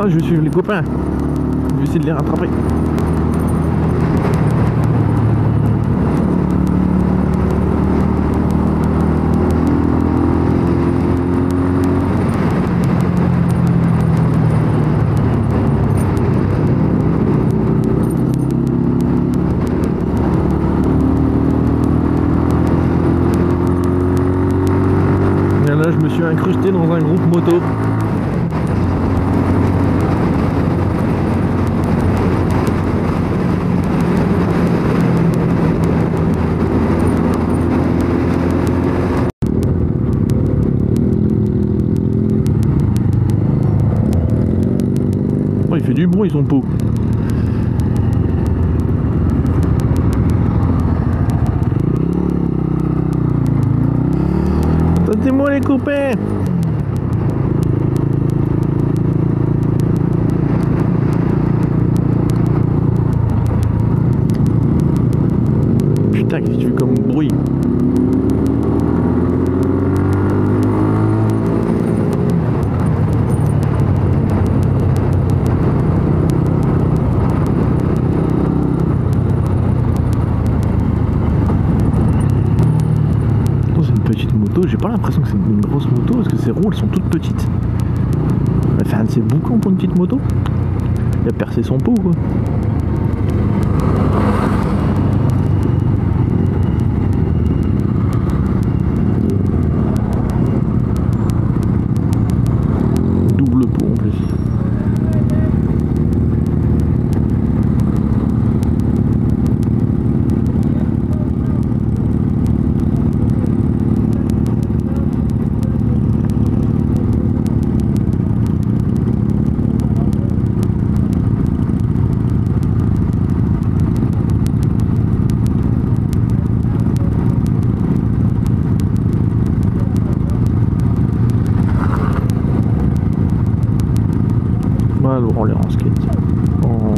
Ah, je vais suivre les copains. Je vais essayer de les rattraper. Et là, je me suis incrusté dans un groupe moto. Oh, il fait du bruit son pot. Attendez-moi les copains. Putain, qu'est-ce que tu fais comme bruit? Petite moto, j'ai pas l'impression que c'est une grosse moto parce que ces roues elles sont toutes petites. Elle fait un de ses boucans pour une petite moto. Il a percé son pot quoi. Double pot en plus. Le roller en skate, en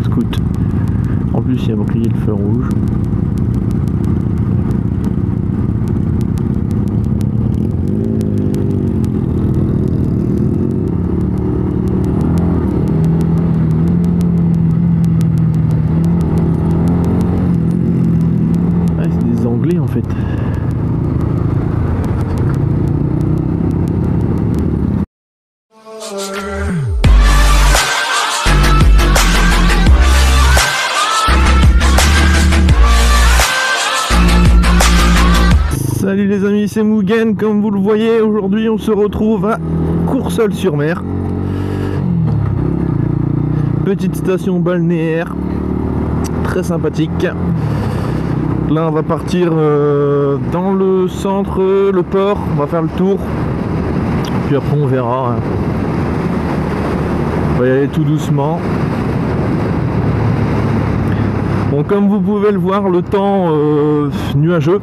scoot. En plus, il y a marqué le feu rouge. Ah, c'est des Anglais en fait. Salut les amis, c'est Mugen, comme vous le voyez, aujourd'hui on se retrouve à Courseulles-sur-Mer. Petite station balnéaire, très sympathique. Là on va partir dans le centre, le port, on va faire le tour. Puis après on verra. On va y aller tout doucement. Bon, comme vous pouvez le voir, le temps nuageux.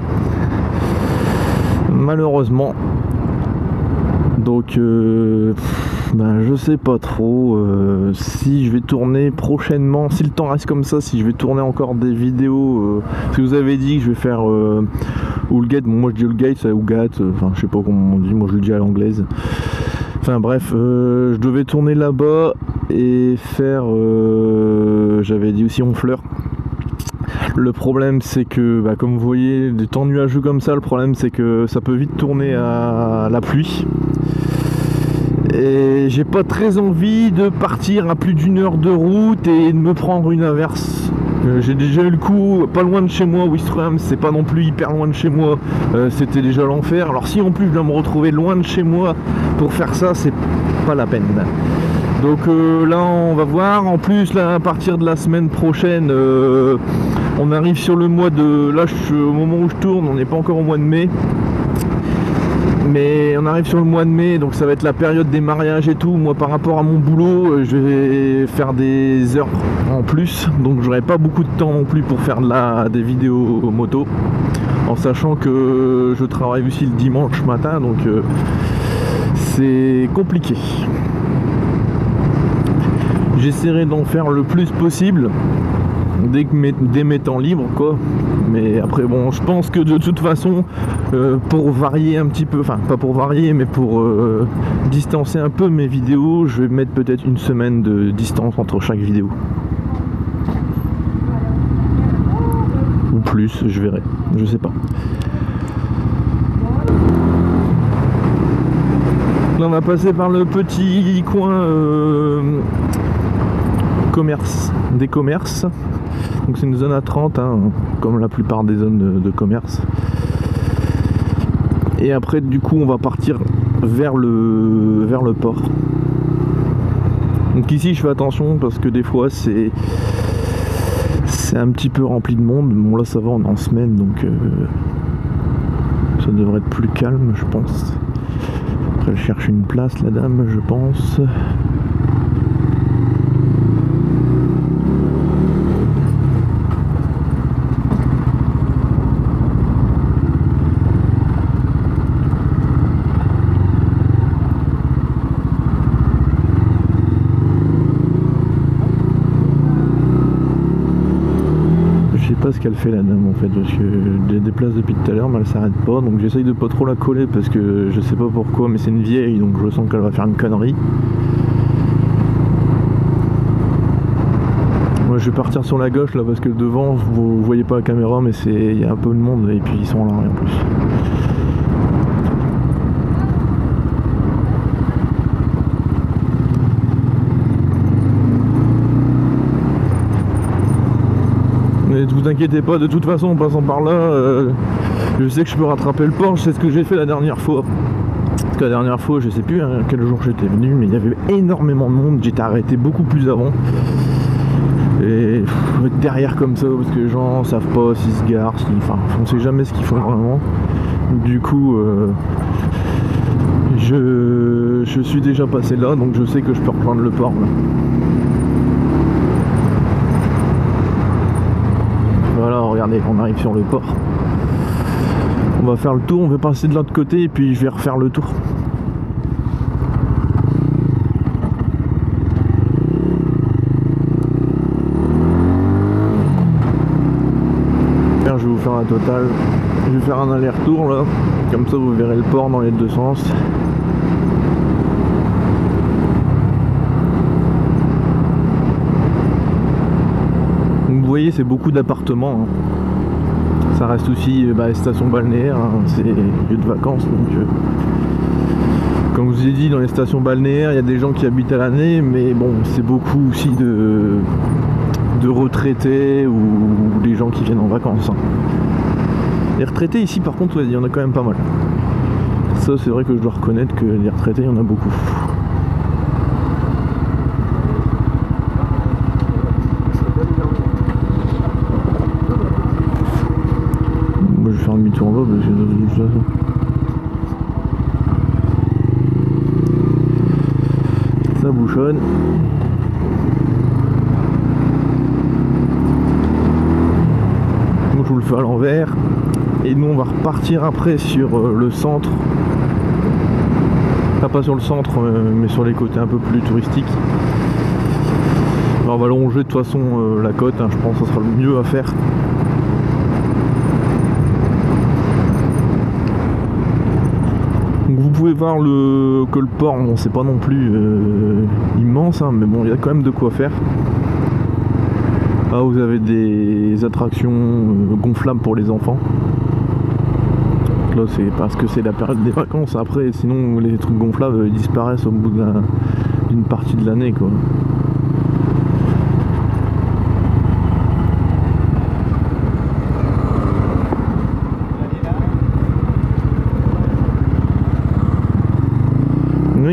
Malheureusement, donc ben, je sais pas trop si je vais tourner prochainement, si le temps reste comme ça, si je vais tourner encore des vidéos. Si vous avez dit que je vais faire Oulgate, bon, moi je dis Oulgate, c'est Oulgate, enfin je sais pas comment on dit, moi je le dis à l'anglaise. Enfin bref, je devais tourner là-bas et faire, j'avais dit aussi Honfleur. Le problème c'est que, bah, comme vous voyez, des temps nuageux comme ça, le problème c'est que ça peut vite tourner à la pluie. Et j'ai pas très envie de partir à plus d'1 heure de route et de me prendre une averse. J'ai déjà eu le coup pas loin de chez moi, Ouistreham, c'est pas non plus hyper loin de chez moi, c'était déjà l'enfer. Alors si en plus je dois me retrouver loin de chez moi pour faire ça, c'est pas la peine. Donc là on va voir. En plus là, à partir de la semaine prochaine, on arrive sur le mois de... Là au moment où je tourne, on n'est pas encore au mois de mai. Mais on arrive sur le mois de mai, donc ça va être la période des mariages et tout. Moi par rapport à mon boulot, je vais faire des heures en plus, donc j'aurai pas beaucoup de temps non plus pour faire des vidéos moto, en sachant que je travaille aussi le dimanche matin, donc c'est compliqué. J'essaierai d'en faire le plus possible. dès mes temps libres quoi. Mais après bon, je pense que de toute façon pour varier un petit peu, enfin pas pour varier mais pour distancer un peu mes vidéos, je vais mettre peut-être une semaine de distance entre chaque vidéo ou plus, je verrai, je sais pas. Là on va passer par le petit coin des commerces. Donc c'est une zone à 30 hein, comme la plupart des zones de commerce. Et après du coup on va partir vers le port. Donc ici je fais attention parce que des fois c'est un petit peu rempli de monde. Bon là ça va, on est en semaine donc ça devrait être plus calme je pense. Après elle cherche une place la dame je pense. Je sais pas ce qu'elle fait la dame en fait parce que je déplace depuis tout à l'heure mais elle s'arrête pas donc j'essaye de pas trop la coller parce que je sais pas pourquoi mais c'est une vieille donc je sens qu'elle va faire une connerie. Moi je vais partir sur la gauche là parce que devant vous voyez pas la caméra mais il y a un peu de monde et puis ils sont là en plus. Mais ne vous inquiétez pas, de toute façon en passant par là, je sais que je peux rattraper le port, je sais ce que j'ai fait la dernière fois. Parce que la dernière fois, je sais plus hein, quel jour j'étais venu, mais il y avait énormément de monde, j'étais arrêté beaucoup plus avant. Et derrière comme ça, parce que les gens savent pas s'ils se garent, enfin on sait jamais ce qu'ils font vraiment. Du coup, je suis déjà passé là, donc je sais que je peux reprendre le port là. Voilà, regardez, on arrive sur le port. On va faire le tour, on va passer de l'autre côté et puis je vais refaire le tour. Je vais vous faire la totale. Je vais faire un aller-retour là, comme ça vous verrez le port dans les deux sens. Vous voyez, c'est beaucoup d'appartements. Hein. Ça reste aussi les stations balnéaires, hein. C'est lieu de vacances. Donc, comme je vous ai dit, dans les stations balnéaires, il y a des gens qui habitent à l'année, mais bon, c'est beaucoup aussi de retraités ou des gens qui viennent en vacances. Hein. Les retraités ici, par contre, il y en a quand même pas mal. Ça, c'est vrai que je dois reconnaître que les retraités, il y en a beaucoup. Je vais faire un demi-tour là parce que ça bouchonne. Donc je vous le fais à l'envers. Et nous on va repartir après sur le centre. Enfin, pas sur le centre mais sur les côtés un peu plus touristiques. Alors, on va longer de toute façon la côte, hein, je pense que ça sera le mieux à faire. Donc vous pouvez voir que le port, bon c'est pas non plus immense, hein, mais bon il y a quand même de quoi faire. Là vous avez des attractions gonflables pour les enfants. Là c'est parce que c'est la période des vacances, après sinon les trucs gonflables disparaissent au bout d'une partie de l'année quoi.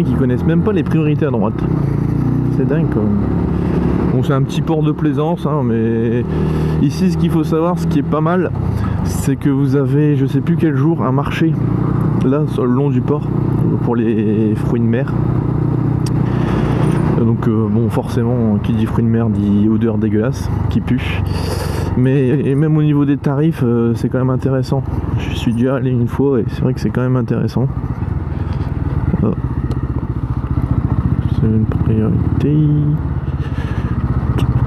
Qui connaissent même pas les priorités à droite. C'est dingue quoi. Bon c'est un petit port de plaisance hein, mais ici ce qu'il faut savoir, ce qui est pas mal, c'est que vous avez je sais plus quel jour un marché là sur le long du port pour les fruits de mer. Donc bon forcément qui dit fruits de mer dit odeur dégueulasse qui pue. Mais et même au niveau des tarifs c'est quand même intéressant. Je suis déjà allé une fois et c'est vrai que c'est quand même intéressant. Une priorité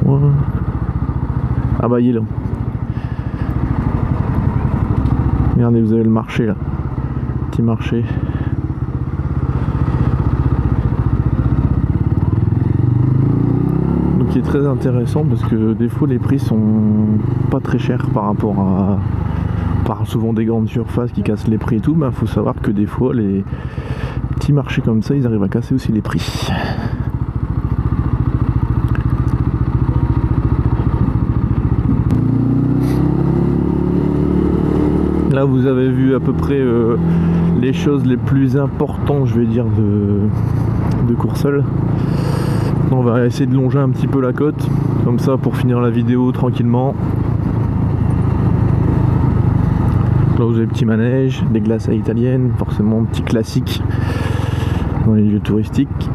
3. Ah bah il est là. Regardez, vous avez le marché là. Petit marché. Donc il est très intéressant parce que des fois les prix sont pas très chers par rapport à... Par souvent des grandes surfaces qui cassent les prix et tout. Bah faut savoir que des fois les petits marchés comme ça ils arrivent à casser aussi les prix. Là vous avez vu à peu près les choses les plus importantes, je vais dire, de Courseulles. On va essayer de longer un petit peu la côte, comme ça pour finir la vidéo tranquillement. Là vous avez le petit manège, des glaces à l'italienne, forcément petit classique dans les lieux touristiques.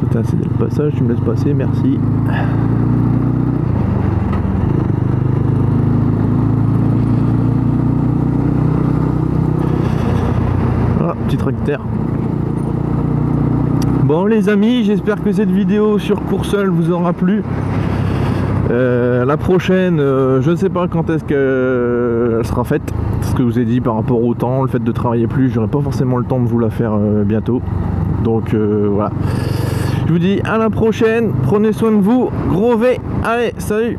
Putain, c'est le passage, tu me laisses passer, merci. Petit tracteur. Bon les amis, j'espère que cette vidéo sur Courseulles vous aura plu. La prochaine, je ne sais pas quand est-ce qu'elle sera faite. Ce que je vous ai dit par rapport au temps, le fait de travailler plus, j'aurai pas forcément le temps de vous la faire bientôt. Donc voilà. Je vous dis à la prochaine, prenez soin de vous, gros V, allez, salut.